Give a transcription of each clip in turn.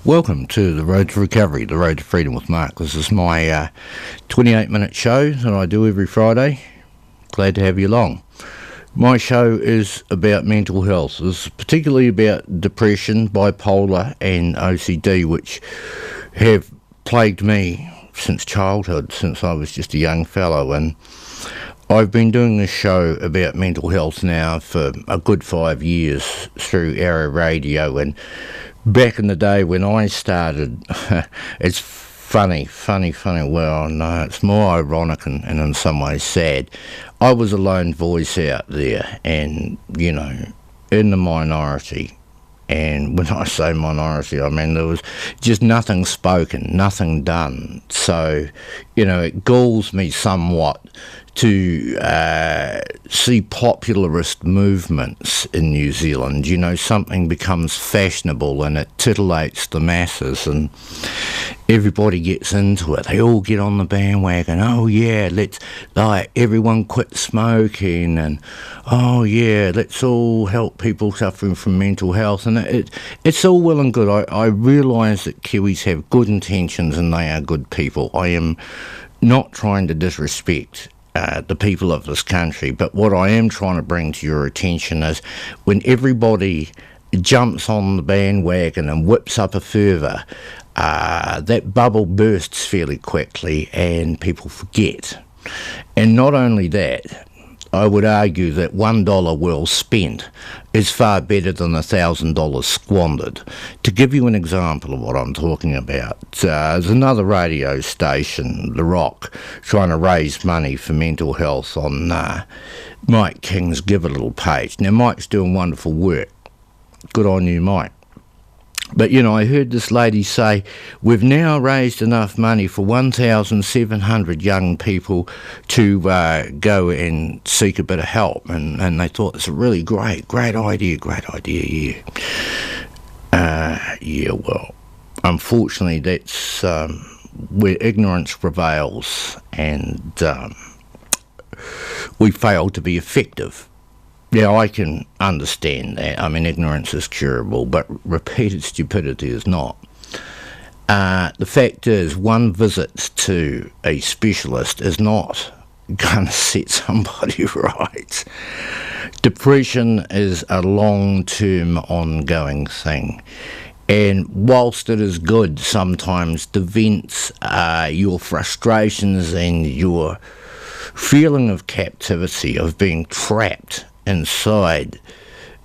Welcome to the Road to Recovery, the Road to Freedom with Mark. This is my 28-minute show that I do every Friday. Glad to have you along. My show is about mental health. It's particularly about depression, bipolar and OCD, which have plagued me since childhood, since I was just a young fellow. And I've been doing this show about mental health now for a good 5 years through Arrow Radio. And back in the day when I started, it's funny. Well, no, it's more ironic and in some ways sad. I was a lone voice out there and, in the minority. And when I say minority, I mean there was just nothing spoken, nothing done. So, it galls me somewhat to see popularist movements in New Zealand. Something becomes fashionable and it titillates the masses and everybody gets into it. They all get on the bandwagon. Oh yeah, let's everyone quit smoking, and oh yeah, let's all help people suffering from mental health. And it's all well and good. I realise that Kiwis have good intentions and they are good people. I am not trying to disrespect the people of this country, but what I am trying to bring to your attention is when everybody jumps on the bandwagon and whips up a fervour, that bubble bursts fairly quickly and people forget. And not only that, I would argue that $1 well spent is far better than $1,000 squandered. To give you an example of what I'm talking about, there's another radio station, The Rock, trying to raise money for mental health on Mike King's Give a Little page. Now, Mike's doing wonderful work. Good on you, Mike. But, I heard this lady say, we've now raised enough money for 1,700 young people to go and seek a bit of help. And they thought it's a really great idea, yeah. Well, unfortunately, that's where ignorance prevails and we fail to be effective. Now, I can understand that. I mean, ignorance is curable, but repeated stupidity is not. The fact is, one visit to a specialist is not going to set somebody right. Depression is a long-term, ongoing thing. And whilst it is good sometimes to vent your frustrations and your feeling of captivity, of being trapped inside,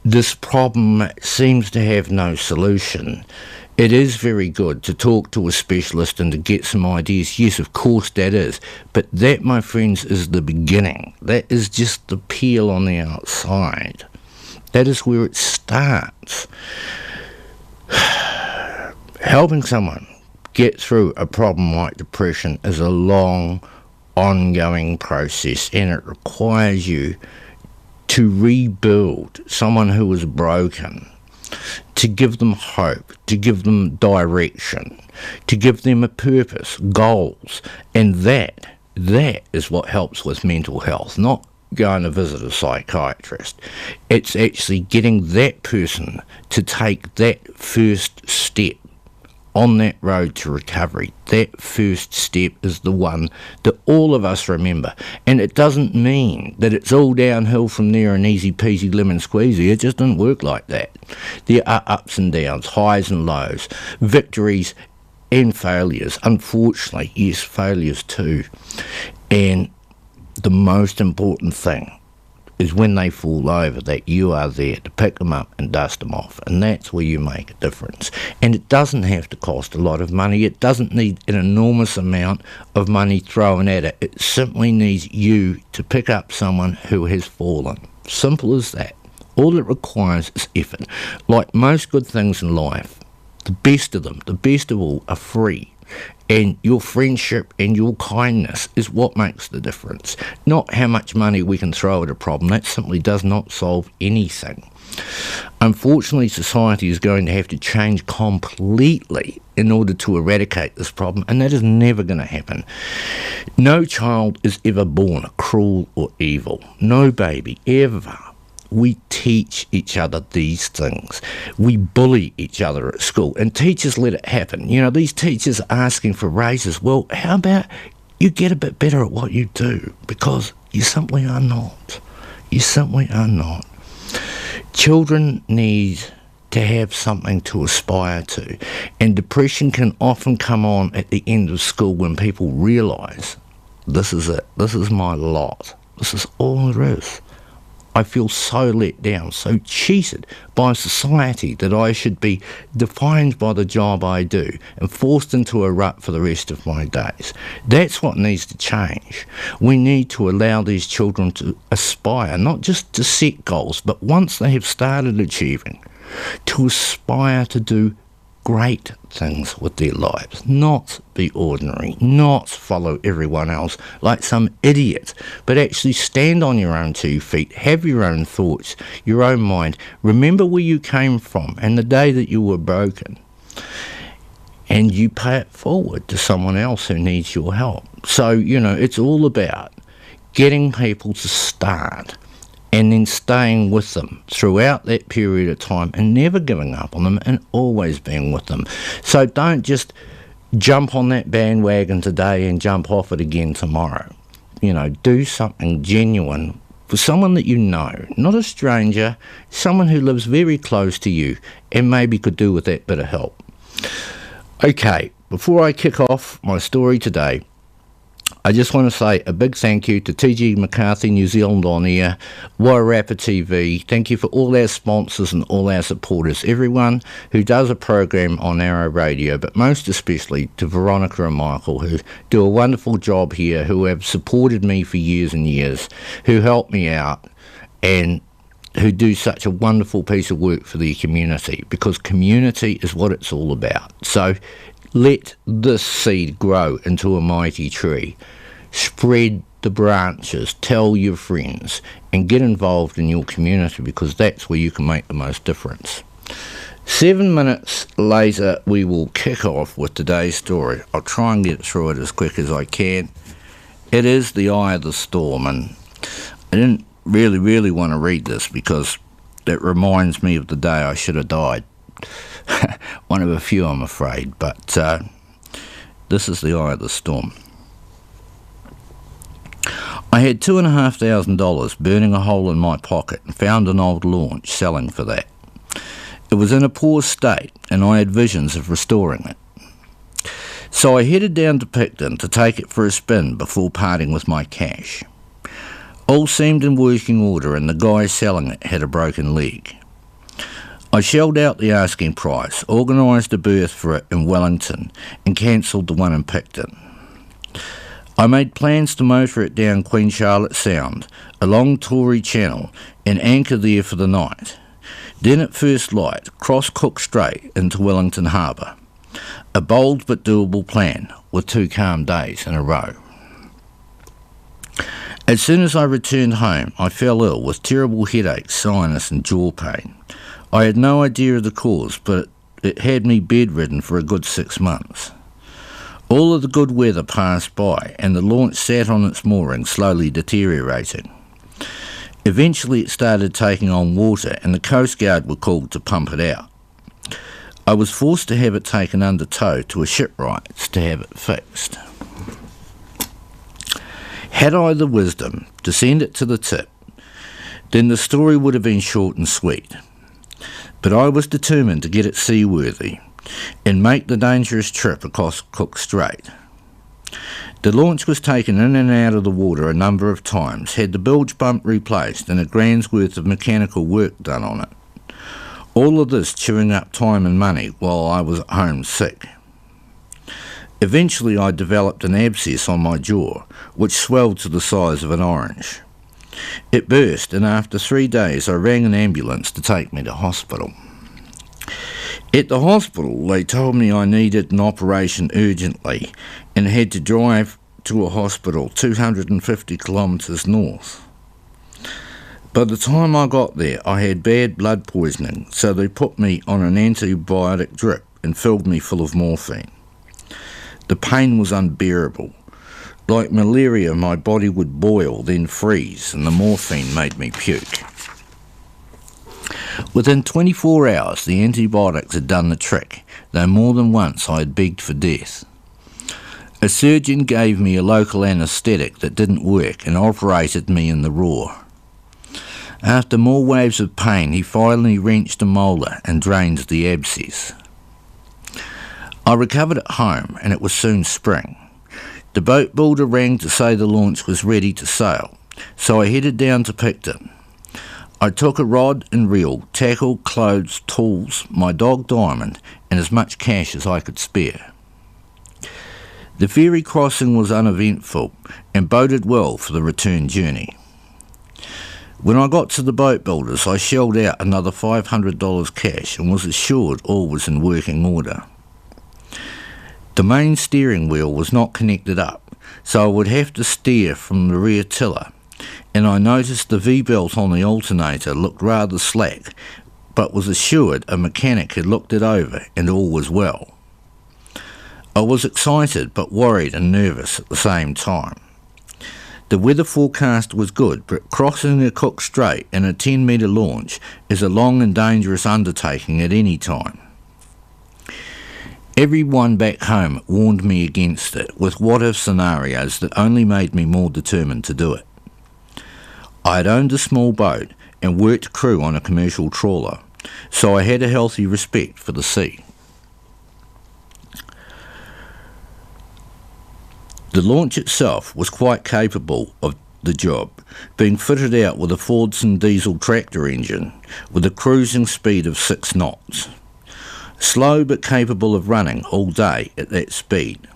this problem seems to have no solution. It is very good to talk to a specialist and to get some ideas. Yes, of course that is. But that, my friends, is the beginning. That is just the peel on the outside. That is where it starts. Helping someone get through a problem like depression is a long, ongoing process, and it requires you to rebuild someone who is broken, to give them hope, to give them direction, to give them a purpose, goals. And that is what helps with mental health, not going to visit a psychiatrist. It's actually getting that person to take that first step on that road to recovery. That first step is the one that all of us remember. And it doesn't mean that it's all downhill from there and easy peasy lemon squeezy. It just doesn't work like that. There are ups and downs, highs and lows, victories and failures. Unfortunately, yes, failures too. And the most important thing is when they fall over, that you are there to pick them up and dust them off. And that's where you make a difference. And it doesn't have to cost a lot of money. It doesn't need an enormous amount of money thrown at it. It simply needs you to pick up someone who has fallen. Simple as that. All it requires is effort. Like most good things in life, the best of them, the best of all, are free. And your friendship and your kindness is what makes the difference. Not how much money we can throw at a problem. That simply does not solve anything. Unfortunately, society is going to have to change completely in order to eradicate this problem, and that is never going to happen. No child is ever born cruel or evil. No baby, ever. we teach each other these things. We bully each other at school, and teachers let it happen. You know, these teachers asking for raises. Well, how about you get a bit better at what you do? Because you simply are not. You simply are not. Children need to have something to aspire to. And depression can often come on at the end of school when people realise, this is it. This is my lot. This is all there is. I feel so let down, so cheated by society that I should be defined by the job I do and forced into a rut for the rest of my days. That's what needs to change. We need to allow these children to aspire, not just to set goals, but once they have started achieving, to aspire to do great things with their lives, not be ordinary, not follow everyone else like some idiot, but actually stand on your own 2 feet, have your own thoughts, your own mind, remember where you came from and the day that you were broken, and you pay it forward to someone else who needs your help. So, you know, it's all about getting people to start and then staying with them throughout that period of time and never giving up on them and always being with them. So don't just jump on that bandwagon today and jump off it again tomorrow. You know, do something genuine for someone that you know, not a stranger, someone who lives very close to you and maybe could do with that bit of help. Okay, before I kick off my story today, I just want to say a big thank you to TG McCarthy New Zealand On Air, Wairarapa TV. Thank you for all our sponsors and all our supporters, everyone who does a program on Arrow Radio, but most especially to Veronica and Michael, who do a wonderful job here, who have supported me for years and years, who help me out, and who do such a wonderful piece of work for the community, because community is what it's all about. So let this seed grow into a mighty tree. Spread the branches, tell your friends, and get involved in your community, because that's where you can make the most difference. 7 minutes later, we will kick off with today's story. I'll try and get through it as quick as I can. It is the eye of the storm, and I didn't really want to read this because it reminds me of the day I should have died. One of a few, I'm afraid, but this is the eye of the storm. I had $2,500 burning a hole in my pocket and found an old launch selling for that. It was in a poor state and I had visions of restoring it. So I headed down to Picton to take it for a spin before parting with my cash. All seemed in working order and the guy selling it had a broken leg. I shelled out the asking price, organised a berth for it in Wellington and cancelled the one in Picton. I made plans to motor it down Queen Charlotte Sound, along Tory Channel, and anchor there for the night. Then at first light, cross Cook Strait into Wellington Harbour. A bold but doable plan, with 2 calm days in a row. As soon as I returned home, I fell ill with terrible headaches, sinus and jaw pain. I had no idea of the cause, but it had me bedridden for a good 6 months. All of the good weather passed by, and the launch sat on its mooring, slowly deteriorating. Eventually it started taking on water, and the Coast Guard were called to pump it out. I was forced to have it taken under tow to a shipwrights to have it fixed. Had I the wisdom to send it to the tip, then the story would have been short and sweet. But I was determined to get it seaworthy and make the dangerous trip across Cook Strait. The launch was taken in and out of the water a number of times, had the bilge pump replaced and a grand's worth of mechanical work done on it. All of this chewing up time and money while I was at home sick. Eventually I developed an abscess on my jaw, which swelled to the size of an orange. It burst, and after 3 days I rang an ambulance to take me to hospital. At the hospital they told me I needed an operation urgently and had to drive to a hospital 250 kilometres north. By the time I got there I had bad blood poisoning, so they put me on an antibiotic drip and filled me full of morphine. The pain was unbearable. Like malaria, my body would boil, then freeze, and the morphine made me puke. Within 24 hours, the antibiotics had done the trick, though more than once I had begged for death. A surgeon gave me a local anaesthetic that didn't work and operated me in the raw. After more waves of pain, he finally wrenched a molar and drained the abscess. I recovered at home, and it was soon spring. The boat builder rang to say the launch was ready to sail, so I headed down to Picton. I took a rod and reel, tackle, clothes, tools, my dog Diamond, and as much cash as I could spare. The ferry crossing was uneventful and boded well for the return journey. When I got to the boat builders, I shelled out another $500 cash and was assured all was in working order. The main steering wheel was not connected up, so I would have to steer from the rear tiller, and I noticed the V-belt on the alternator looked rather slack, but was assured a mechanic had looked it over and all was well. I was excited but worried and nervous at the same time. The weather forecast was good, but crossing the Cook Strait in a 10-metre launch is a long and dangerous undertaking at any time. Everyone back home warned me against it, with what-if scenarios that only made me more determined to do it. I had owned a small boat and worked crew on a commercial trawler, so I had a healthy respect for the sea. The launch itself was quite capable of the job, being fitted out with a Fordson diesel tractor engine with a cruising speed of 6 knots. Slow but capable of running all day at that speed.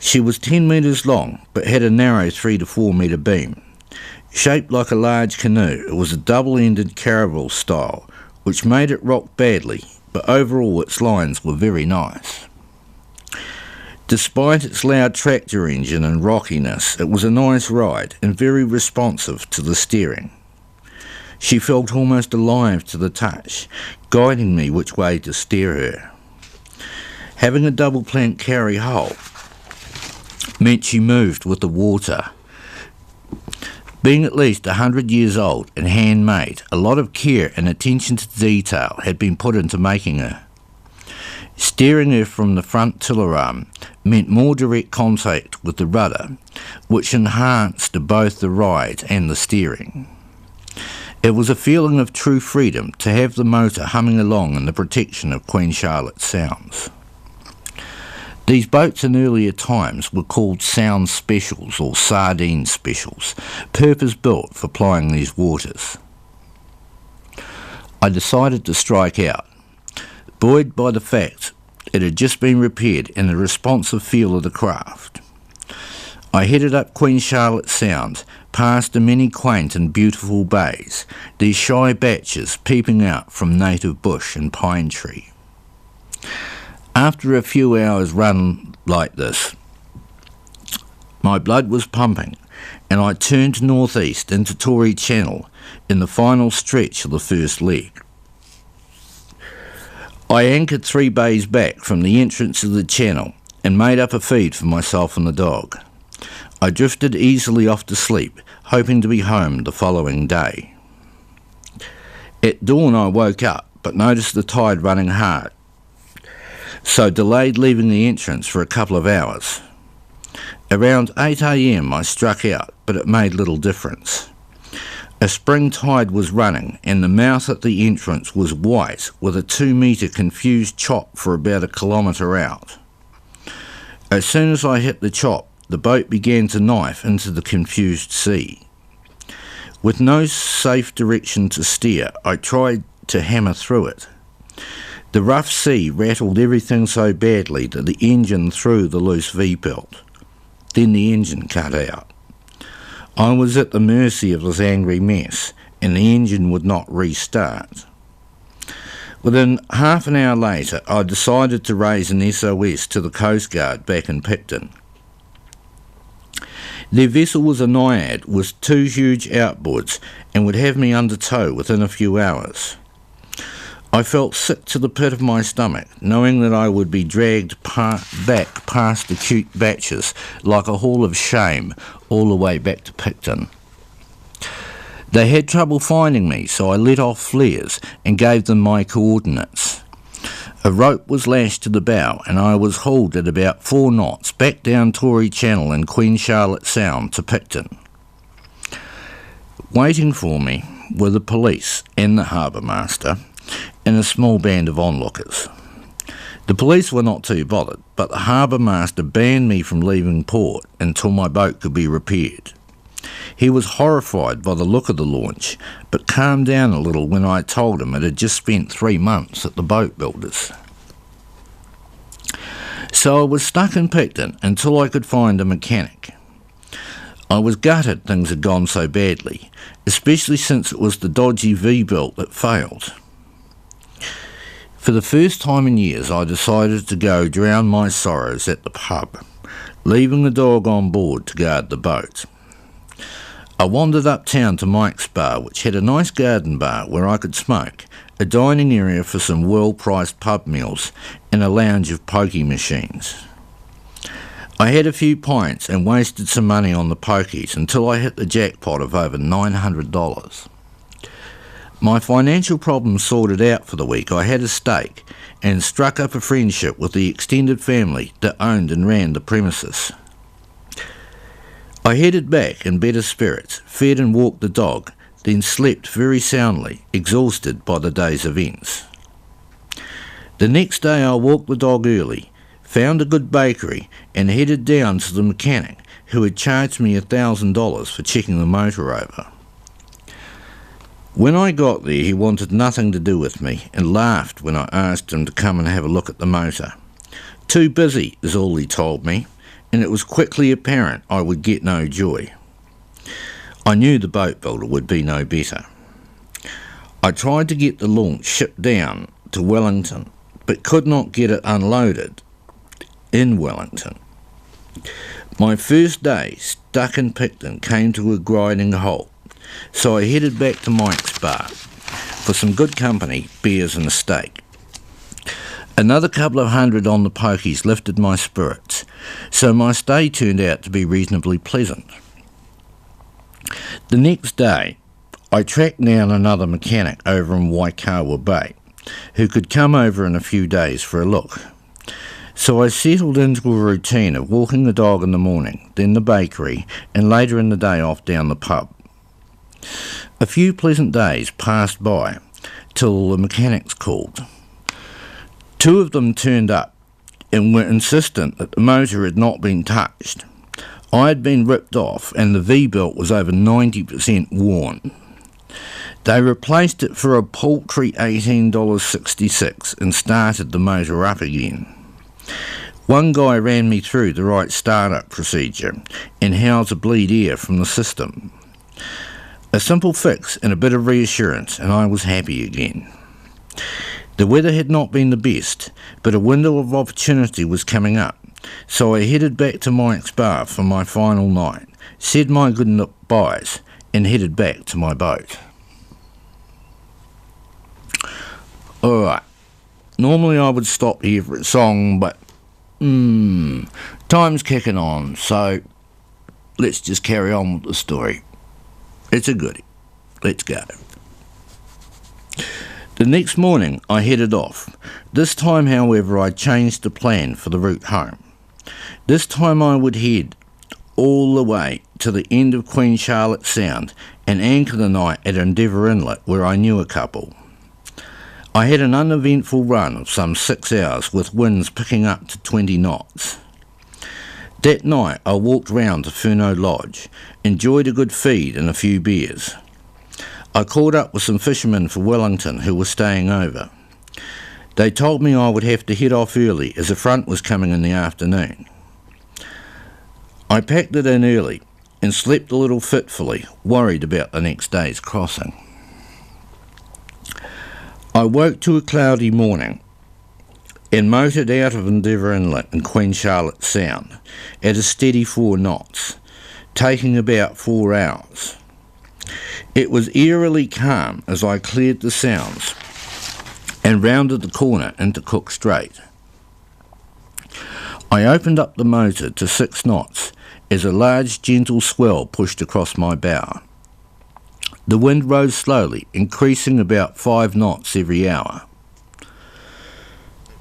She was 10 metres long but had a narrow 3 to 4 metre beam. Shaped like a large canoe, it was a double-ended caravel style, which made it rock badly, but overall its lines were very nice. Despite its loud tractor engine and rockiness, it was a nice ride and very responsive to the steering. She felt almost alive to the touch, guiding me which way to steer her. Having a double plank carry hull meant she moved with the water. Being at least 100 years old and handmade, a lot of care and attention to detail had been put into making her. Steering her from the front tiller arm meant more direct contact with the rudder, which enhanced both the ride and the steering. It was a feeling of true freedom to have the motor humming along in the protection of Queen Charlotte Sounds. These boats in earlier times were called Sound Specials or Sardine Specials, purpose-built for plying these waters. I decided to strike out, buoyed by the fact it had just been repaired and the responsive feel of the craft. I headed up Queen Charlotte Sound, past the many quaint and beautiful bays, these shy batches peeping out from native bush and pine tree. After a few hours run like this, my blood was pumping, and I turned northeast into Tory Channel in the final stretch of the first leg. I anchored 3 bays back from the entrance of the channel and made up a feed for myself and the dog. I drifted easily off to sleep, hoping to be home the following day. At dawn I woke up, but noticed the tide running hard, so delayed leaving the entrance for a couple of hours. Around 8 a.m. I struck out, but it made little difference. A spring tide was running, and the mouth at the entrance was white, with a 2-metre confused chop for about 1 kilometre out. As soon as I hit the chop, the boat began to knife into the confused sea. With no safe direction to steer, I tried to hammer through it. The rough sea rattled everything so badly that the engine threw the loose V-belt. Then the engine cut out. I was at the mercy of this angry mess, and the engine would not restart. Within half an hour later, I decided to raise an SOS to the Coast Guard back in Picton. Their vessel was a Naiad with 2 huge outboards and would have me under tow within a few hours. I felt sick to the pit of my stomach, knowing that I would be dragged back past the cute batches like a hall of shame all the way back to Picton. They had trouble finding me, so I let off flares and gave them my coordinates. A rope was lashed to the bow and I was hauled at about 4 knots back down Tory Channel in Queen Charlotte Sound to Picton. Waiting for me were the police and the harbour master and a small band of onlookers. The police were not too bothered, but the harbour master banned me from leaving port until my boat could be repaired. He was horrified by the look of the launch, but calmed down a little when I told him it had just spent 3 months at the boat builders. So I was stuck in Picton until I could find a mechanic. I was gutted things had gone so badly, especially since it was the dodgy V-built that failed. For the first time in years, I decided to go drown my sorrows at the pub, leaving the dog on board to guard the boat. I wandered uptown to Mike's Bar, which had a nice garden bar where I could smoke, a dining area for some well-priced pub meals, and a lounge of pokie machines. I had a few pints and wasted some money on the pokies until I hit the jackpot of over $900. My financial problems sorted out for the week, I had a steak and struck up a friendship with the extended family that owned and ran the premises. I headed back in better spirits, fed and walked the dog, then slept very soundly, exhausted by the day's events. The next day I walked the dog early, found a good bakery and headed down to the mechanic who had charged me $1,000 for checking the motor over. When I got there, he wanted nothing to do with me and laughed when I asked him to come and have a look at the motor. Too busy, is all he told me, and it was quickly apparent I would get no joy. I knew the boat builder would be no better. I tried to get the launch shipped down to Wellington, but could not get it unloaded in Wellington. My first day stuck in Picton came to a grinding halt, so I headed back to Mike's Bar for some good company, beers and a steak. Another couple of hundred on the pokies lifted my spirits, so my stay turned out to be reasonably pleasant. The next day, I tracked down another mechanic over in Wairarapa Bay, who could come over in a few days for a look. So I settled into a routine of walking the dog in the morning, then the bakery, and later in the day off down the pub. A few pleasant days passed by, till the mechanics called. 2 of them turned up and were insistent that the motor had not been touched. I had been ripped off and the V-belt was over 90% worn. They replaced it for a paltry $18.66 and started the motor up again. One guy ran me through the right startup procedure and how to bleed air from the system. A simple fix and a bit of reassurance, and I was happy again. The weather had not been the best, but a window of opportunity was coming up, so I headed back to Mike's Bar for my final night, said my goodbyes, and headed back to my boat. Alright, normally I would stop here for a song, but time's kicking on, so let's just carry on with the story. It's a goodie. Let's go. The next morning I headed off. This time, however, I changed the plan for the route home. This time I would head all the way to the end of Queen Charlotte Sound and anchor the night at Endeavour Inlet where I knew a couple. I had an uneventful run of some 6 hours with winds picking up to 20 knots. That night I walked round to Furneaux Lodge, enjoyed a good feed and a few beers. I caught up with some fishermen for Wellington who were staying over. They told me I would have to head off early as a front was coming in the afternoon. I packed it in early and slept a little fitfully, worried about the next day's crossing. I woke to a cloudy morning and motored out of Endeavour Inlet in Queen Charlotte Sound at a steady 4 knots, taking about 4 hours. It was eerily calm as I cleared the sounds and rounded the corner into Cook Strait. I opened up the motor to 6 knots as a large gentle swell pushed across my bow. The wind rose slowly, increasing about 5 knots every hour.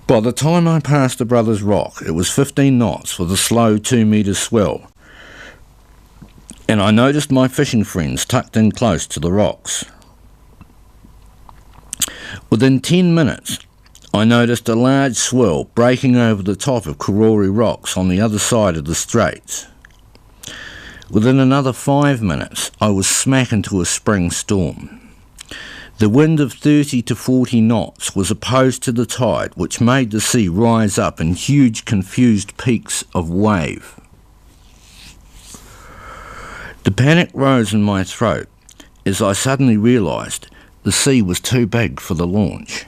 By the time I passed the Brothers Rock, it was 15 knots with a slow 2 metre swell, and I noticed my fishing friends tucked in close to the rocks. Within 10 minutes, I noticed a large swell breaking over the top of Karori Rocks on the other side of the straits. Within another 5 minutes, I was smack into a spring storm. The wind of 30 to 40 knots was opposed to the tide, which made the sea rise up in huge confused peaks of wave. The panic rose in my throat as I suddenly realised the sea was too big for the launch.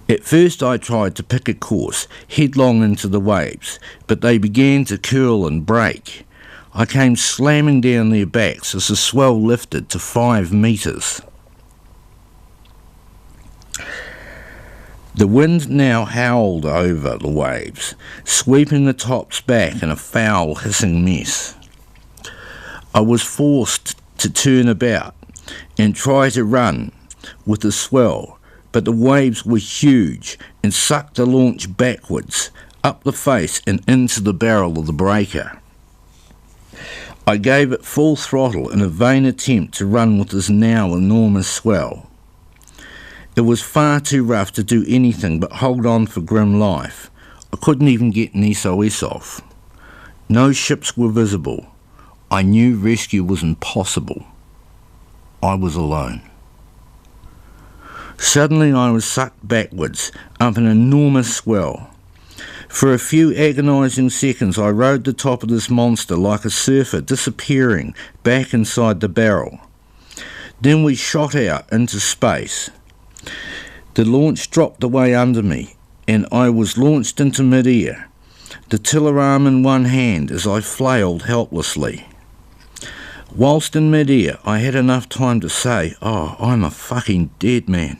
At first I tried to pick a course headlong into the waves, but they began to curl and break. I came slamming down their backs as the swell lifted to 5 metres. The wind now howled over the waves, sweeping the tops back in a foul, hissing mess. I was forced to turn about and try to run with the swell, but the waves were huge and sucked the launch backwards, up the face and into the barrel of the breaker. I gave it full throttle in a vain attempt to run with this now enormous swell. It was far too rough to do anything but hold on for grim life. I couldn't even get an SOS off. No ships were visible. I knew rescue was impossible. I was alone. Suddenly I was sucked backwards up an enormous swell. For a few agonising seconds I rode the top of this monster like a surfer, disappearing back inside the barrel. Then we shot out into space. The launch dropped away under me, and I was launched into mid-air, the tiller arm in one hand as I flailed helplessly. Whilst in mid-air, I had enough time to say, "Oh, I'm a fucking dead man,"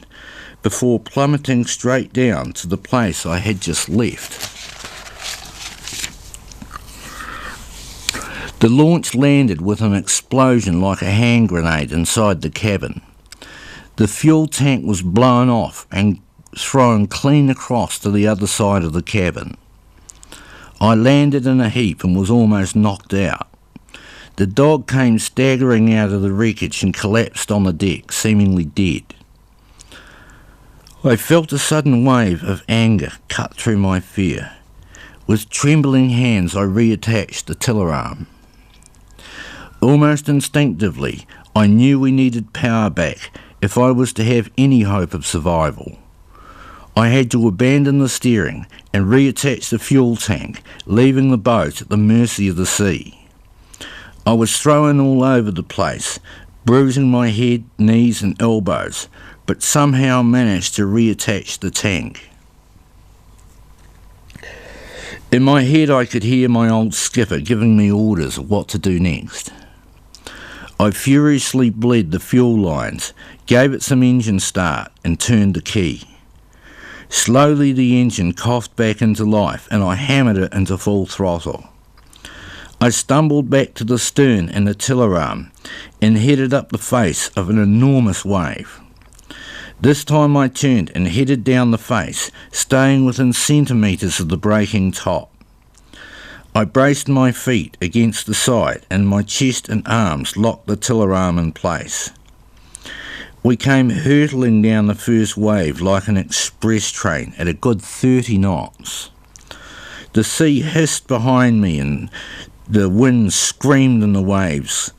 before plummeting straight down to the place I had just left. The launch landed with an explosion like a hand grenade inside the cabin. The fuel tank was blown off and thrown clean across to the other side of the cabin. I landed in a heap and was almost knocked out. The dog came staggering out of the wreckage and collapsed on the deck, seemingly dead. I felt a sudden wave of anger cut through my fear. With trembling hands I reattached the tiller arm. Almost instinctively, I knew we needed power back if I was to have any hope of survival. I had to abandon the steering and reattach the fuel tank, leaving the boat at the mercy of the sea. I was thrown all over the place, bruising my head, knees and elbows, but somehow managed to reattach the tank. In my head I could hear my old skipper giving me orders of what to do next. I furiously bled the fuel lines, gave it some engine start and turned the key. Slowly the engine coughed back into life and I hammered it into full throttle. I stumbled back to the stern and the tiller arm and headed up the face of an enormous wave. This time I turned and headed down the face, staying within centimetres of the breaking top. I braced my feet against the side and my chest and arms locked the tiller arm in place. We came hurtling down the first wave like an express train at a good 30 knots. The sea hissed behind me and the wind screamed in the waves.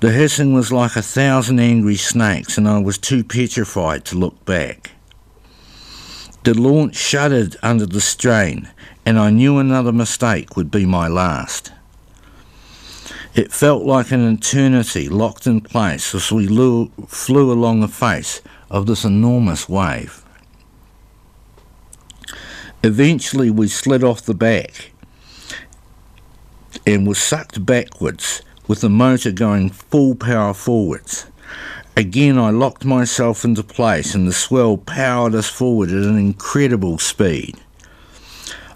The hissing was like 1,000 angry snakes and I was too petrified to look back. The launch shuddered under the strain and I knew another mistake would be my last. It felt like an eternity locked in place as we flew along the face of this enormous wave. Eventually we slid off the back and were sucked backwards with the motor going full power forwards. Again I locked myself into place and the swell powered us forward at an incredible speed.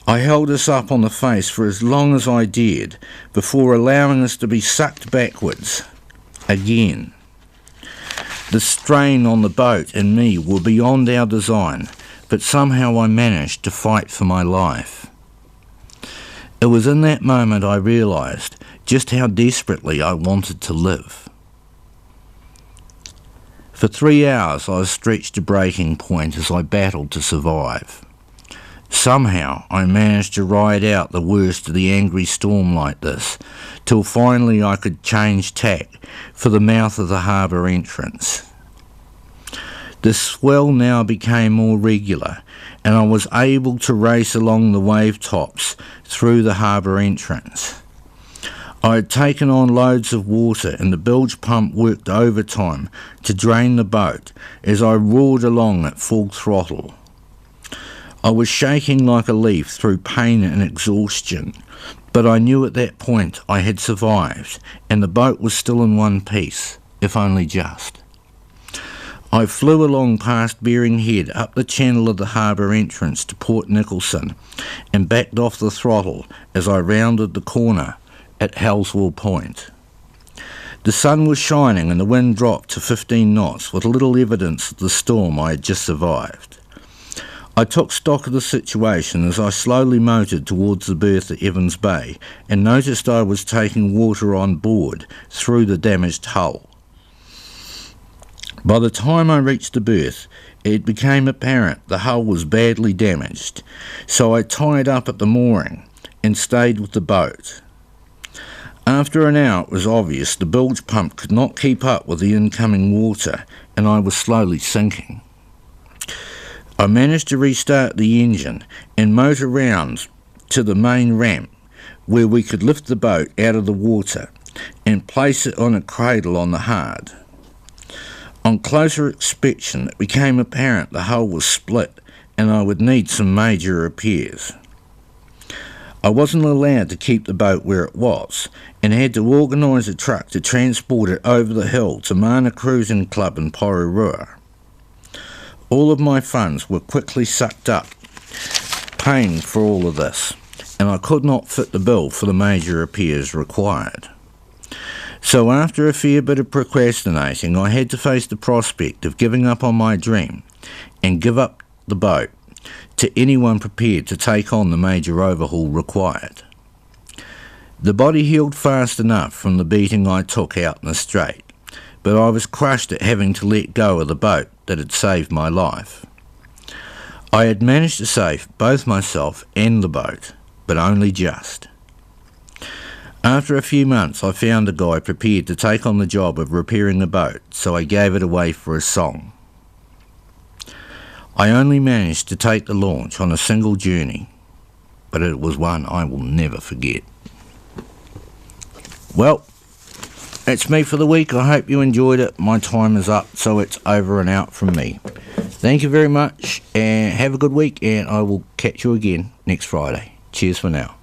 I held us up on the face for as long as I dared before allowing us to be sucked backwards. again. The strain on the boat and me were beyond our design, but somehow I managed to fight for my life. It was in that moment I realised just how desperately I wanted to live. For 3 hours I was stretched to breaking point as I battled to survive. Somehow I managed to ride out the worst of the angry storm like this, till finally I could change tack for the mouth of the harbour entrance. The swell now became more regular, and I was able to race along the wave tops through the harbour entrance. I had taken on loads of water, and the bilge pump worked overtime to drain the boat as I roared along at full throttle. I was shaking like a leaf through pain and exhaustion, but I knew at that point I had survived, and the boat was still in one piece, if only just. I flew along past Bearing Head, up the channel of the harbour entrance to Port Nicholson, and backed off the throttle as I rounded the corner at Halswell Point. The sun was shining and the wind dropped to 15 knots with little evidence of the storm I had just survived. I took stock of the situation as I slowly motored towards the berth at Evans Bay and noticed I was taking water on board through the damaged hull. By the time I reached the berth, it became apparent the hull was badly damaged, so I tied up at the mooring and stayed with the boat. After an hour it was obvious the bilge pump could not keep up with the incoming water and I was slowly sinking. I managed to restart the engine and motor round to the main ramp where we could lift the boat out of the water and place it on a cradle on the hard. On closer inspection it became apparent the hull was split and I would need some major repairs. I wasn't allowed to keep the boat where it was and had to organise a truck to transport it over the hill to Mana Cruising Club in Porirua. All of my funds were quickly sucked up, paying for all of this, and I could not fit the bill for the major repairs required. So after a fair bit of procrastinating, I had to face the prospect of giving up on my dream and give up the boat to anyone prepared to take on the major overhaul required. The body healed fast enough from the beating I took out in the strait, but I was crushed at having to let go of the boat that had saved my life. I had managed to save both myself and the boat, but only just. After a few months I found a guy prepared to take on the job of repairing the boat, so I gave it away for a song. I only managed to take the launch on a single journey, but it was one I will never forget. Well, that's me for the week. I hope you enjoyed it. My time is up, so it's over and out from me. Thank you very much, and have a good week, and I will catch you again next Friday. Cheers for now.